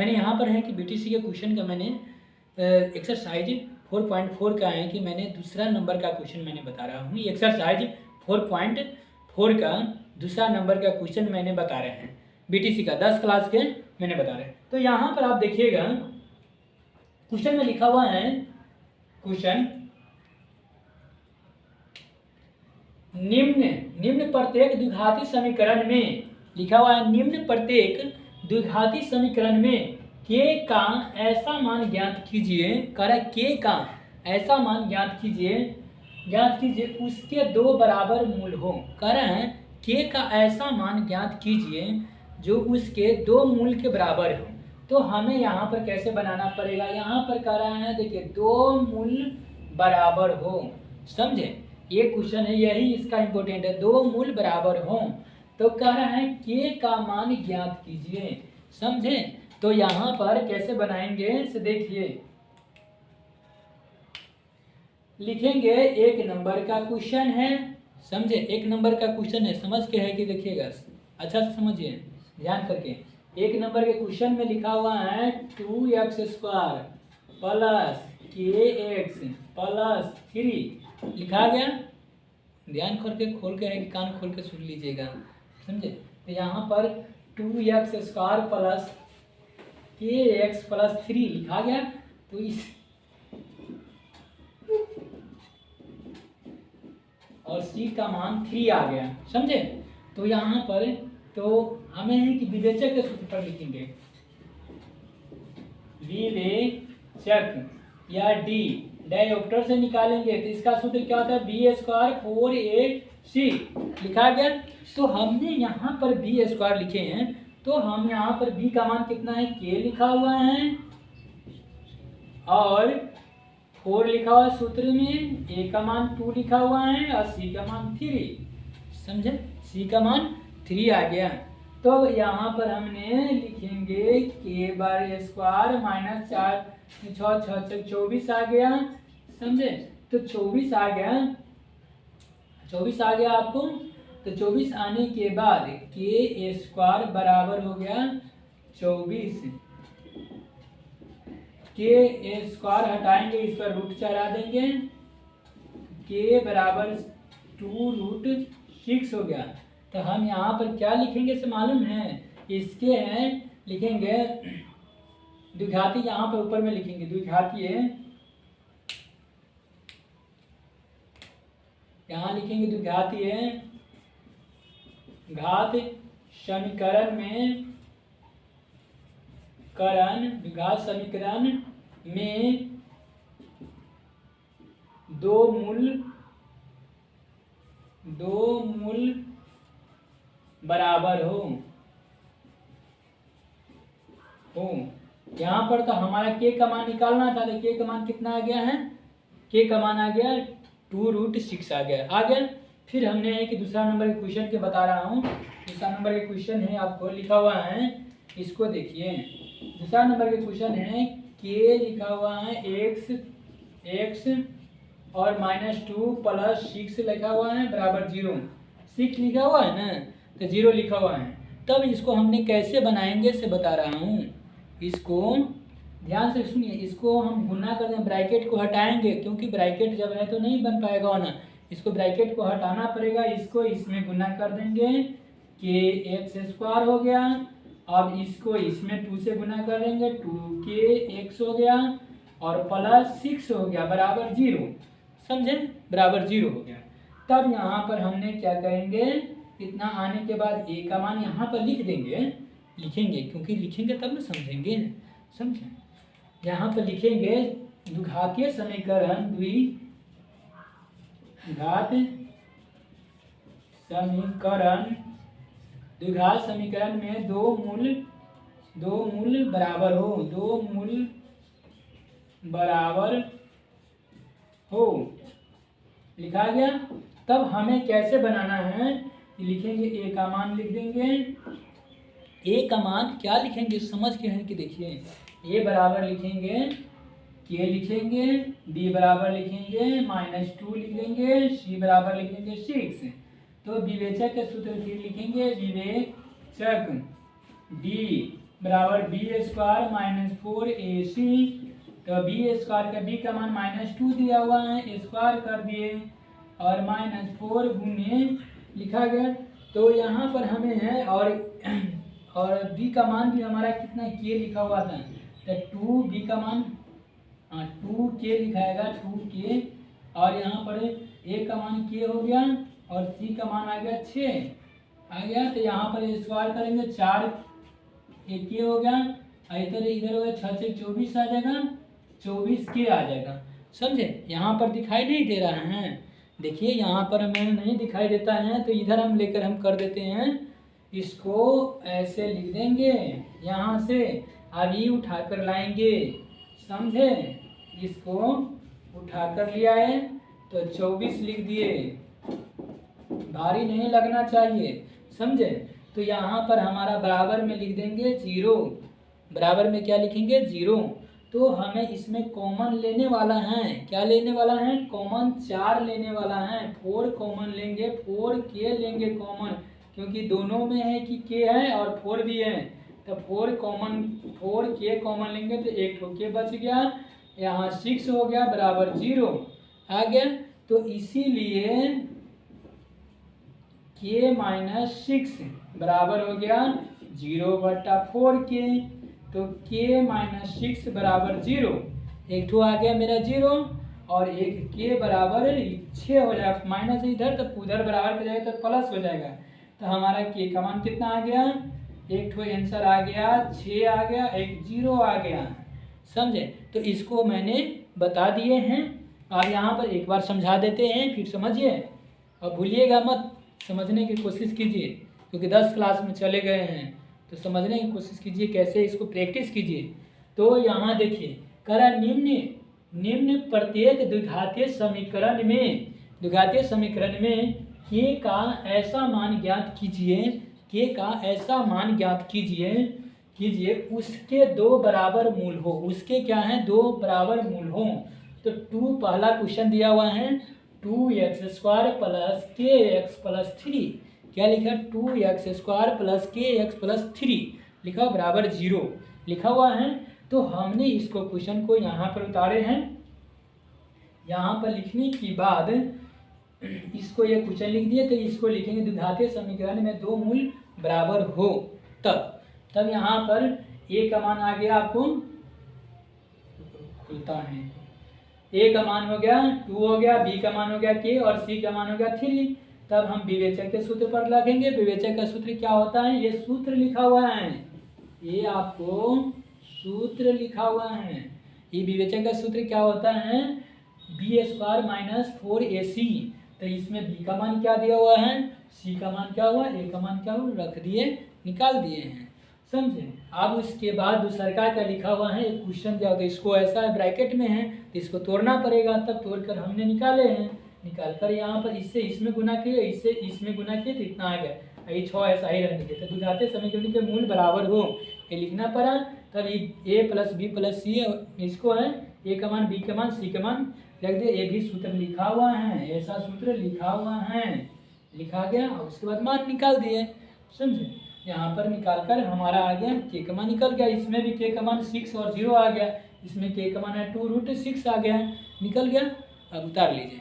मैंने यहाँ पर है कि बीटीसी के क्वेश्चन का मैंने एक्सरसाइज 4.4 का है कि मैंने दूसरा नंबर का क्वेश्चन मैंने बता रहा हूँ। एक्सरसाइज 4.4 का दूसरा नंबर का क्वेश्चन मैंने बता रहे हैं, बीटीसी का 10 क्लास के मैंने बता रहे हैं। तो यहाँ पर आप देखिएगा क्वेश्चन में लिखा हुआ है, क्वेश्चन निम्न प्रत्येक द्विघाती समीकरण में लिखा हुआ है, निम्न प्रत्येक द्विघाती समीकरण में k का ऐसा मान ज्ञात कीजिए, k का ऐसा मान ज्ञात कीजिए उसके दो बराबर मूल हो। कह रहे हैं k का ऐसा मान ज्ञात कीजिए जो उसके दो मूल के बराबर हो। तो हमें यहाँ पर कैसे बनाना पड़ेगा, यहाँ पर कह रहा है देखिए दो मूल बराबर हो, समझे, ये क्वेश्चन है, यही इसका इंपॉर्टेंट है, दो मूल बराबर हो। तो कह रहा है k का मान ज्ञात कीजिए, समझे। तो यहाँ पर कैसे बनाएंगे से देखिए, लिखेंगे एक नंबर का क्वेश्चन है, समझे, एक नंबर का क्वेश्चन है, समझ के है कि देखिएगा अच्छा से समझिए ध्यान करके। एक नंबर के क्वेश्चन में लिखा हुआ है 2x² प्लस kx प्लस 3 लिखा गया। ध्यान करके खोल के है कि कान खोल के सुन लीजिएगा, समझे। तो यहाँ पर 2x² प्लस kx प्लस 3 लिखा गया। तो इस और c का मान 3 आ गया, समझे। तो यहाँ पर तो हमें है कि विवेचक के सूत्र पर लिखेंगे, विवेचक या डी डायोप्टर से निकालेंगे। तो इसका सूत्र क्या होता है, b² 4ac लिखा गया। तो हमने यहाँ पर b² लिखे हैं, तो हम यहाँ पर b का मान कितना है, k लिखा हुआ है और 4 लिखा हुआ है सूत्र में, a का मान 2 लिखा हुआ है और c का मान 3, समझे, c का मान 3 आ गया। तो यहाँ पर हमने लिखेंगे k² माइनस 4 6 24 आ गया, समझे। तो 24 आ गया, 24 आ गया आपको। तो 24 आने के बाद k² बराबर हो गया 24, k² हटाएंगे, इस पर रूट चढ़ा देंगे, k बराबर 2√6 हो गया। तो हम यहाँ पर क्या लिखेंगे से मालूम है, इसके हैं लिखेंगे द्विघाती, यहाँ पर ऊपर में लिखेंगे द्विघातीय, यहाँ लिखेंगे द्विघातीय घात समीकरण में द्विघात समीकरण में दो मूल बराबर हो। यहाँ पर तो हमारा k का मान निकालना था, तो k का मान कितना आ गया है, k का मान आ गया 2√6 आ गया। फिर हमने एक दूसरा नंबर के क्वेश्चन के बता रहा हूँ, दूसरा नंबर के क्वेश्चन है, आपको लिखा हुआ है, इसको देखिए। दूसरा नंबर के क्वेश्चन है k लिखा हुआ है x और -2 प्लस 6 लिखा हुआ है बराबर 0, 6 लिखा हुआ है ना, तो 0 लिखा हुआ है। तब इसको हमने कैसे बनाएंगे से बता रहा हूँ, इसको ध्यान से सुनिए, इसको हम गुना कर दें, ब्रैकेट को हटाएंगे, क्योंकि ब्रैकेट जब है तो नहीं बन पाएगा ना, इसको ब्रैकेट को हटाना पड़ेगा, इसको इसमें गुना कर देंगे, kx² हो गया। अब इसको इसमें 2 से गुना कर देंगे, 2kx हो गया और प्लस 6 हो गया बराबर 0, समझे, बराबर 0 हो गया। तब यहाँ पर हमने क्या करेंगे, इतना आने के बाद a का मान यहाँ पर लिखेंगे, क्योंकि लिखेंगे तब ना समझेंगे, समझे। यहाँ पर लिखेंगे द्विघातीय समीकरण, द्विघात समीकरण में दो मूल बराबर हो, लिखा गया। तब हमें कैसे बनाना है, लिखेंगे a का मान लिख देंगे, a का मान क्या लिखेंगे समझ के हैं कि देखिए, a बराबर लिखेंगे k लिखेंगे, b बराबर लिखेंगे -2 लिख देंगे, c बराबर लिखेंगे 6। तो विवेचक के सूत्र फिर लिखेंगे, विवेचक d बराबर बी स्क्वायर माइनस 4ac। तो बी स्क्वायर का बी का मान -2 दिया हुआ है, स्क्वायर कर दिए और -4 गुने लिखा गया। तो यहाँ पर हमें है और बी का मान भी हमारा कितना के लिखा हुआ था, तो 2 बी का मान 2 के लिखाएगा 2 के, और यहाँ पर ए का मान के हो गया और सी का मान आ गया 6 आ गया। तो यहाँ पर स्क्वायर करेंगे 4 के हो गया, इधर हो गया 6 से 24 आ जाएगा, 24 के आ जाएगा। समझे? यहाँ पर दिखाई नहीं दे रहा है, देखिए यहाँ पर हमें नहीं दिखाई देता है, तो इधर हम लेकर हम कर देते हैं, इसको ऐसे लिख देंगे, यहाँ से अभी उठाकर लाएंगे। समझे? इसको उठाकर लिया है तो 24 लिख दिए, भारी नहीं लगना चाहिए। समझे? तो यहाँ पर हमारा बराबर में लिख देंगे 0, बराबर में क्या लिखेंगे 0। तो हमें इसमें कॉमन लेने वाला है, क्या लेने वाला है, कॉमन 4 लेने वाला है, 4 कॉमन लेंगे, 4 के लेंगे कॉमन, क्योंकि दोनों में है कि के है और 4 भी है, तो 4 के कॉमन लेंगे तो एक ठो के बच गया, यहाँ 6 हो गया बराबर 0 आ गया। तो इसीलिए के माइनस 6 बराबर हो गया 0/4 के। तो के माइनस 6 बराबर 0, एक ठो आ गया मेरा 0 और एक के बराबर 6 हो जाएगा, माइनस इधर तो उधर बराबर हो जाएगा तो प्लस हो जाएगा। तो हमारा के का मान कितना आ गया, एक ठो आंसर आ गया 6 आ गया, एक 0 आ गया। समझे? तो इसको मैंने बता दिए हैं, और यहाँ पर एक बार समझा देते हैं, फिर समझिए और भूलिएगा मत, समझने की कोशिश कीजिए, क्योंकि 10 क्लास में चले गए हैं, तो समझने की कोशिश कीजिए, कैसे इसको प्रैक्टिस कीजिए। तो यहाँ देखिए करा निम्न प्रत्येक द्विघातीय समीकरण में के का ऐसा मान ज्ञात कीजिए, के का ऐसा मान ज्ञात कीजिए उसके 2 बराबर मूल हो, उसके क्या है 2 बराबर मूल हो। तो 2 पहला क्वेश्चन दिया हुआ है 2x² प्लस kx प्लस 3, क्या लिखा 2x² प्लस kx प्लस 3 लिखा बराबर 0 लिखा हुआ है। तो हमने इसको क्वेश्चन को यहाँ पर उतारे हैं, यहाँ पर लिखने के बाद इसको ये क्वेश्चन लिख दिए, तो इसको लिखेंगे द्विघातीय समीकरण में 2 मूल बराबर हो, तब यहाँ पर ए का मान आ गया, आपको खुलता है, ए का मान हो गया 2 हो गया, बी का मान हो गया के और सी का मान हो गया 3। तब हम विवेचक के सूत्र पर लगेंगे। विवेचक का सूत्र क्या होता है, ये सूत्र लिखा हुआ है, ये आपको सूत्र लिखा हुआ है, ये विवेचक का सूत्र क्या होता है b² माइनस 4ac। तो इसमें b का मान क्या दिया हुआ है, c का मान क्या हुआ, a का मान क्या हुआ, रख दिए, निकाल दिए हैं। समझे? अब उसके बाद दूसरा का लिखा हुआ है, एक क्वेश्चन दिया होगा, इसको ऐसा ब्रैकेट में है तो इसको तोड़ना पड़ेगा, तब तोड़कर हमने निकाले हैं, निकाल कर यहाँ पर इससे इसमें गुना किए, इससे इसमें गुना किए, तो इतना आ गया, ये 6 ऐसा ही रहने देते। तो द्विघातीय समीकरण के मूल बराबर हो ये लिखना पड़ा, तब ए प्लस बी प्लस सी इसको है, ए का मान बी का मान सी का मान रख दिया, ये भी सूत्र लिखा हुआ है, ऐसा सूत्र लिखा हुआ है, लिखा गया, और उसके बाद मान निकाल दिए। समझे? यहाँ पर निकाल कर हमारा आ गया के का मान निकल गया, इसमें भी के का मान 6 और 0 आ गया, इसमें के का मान है 2√6 आ गया, निकल गया। अब उतार लीजिए।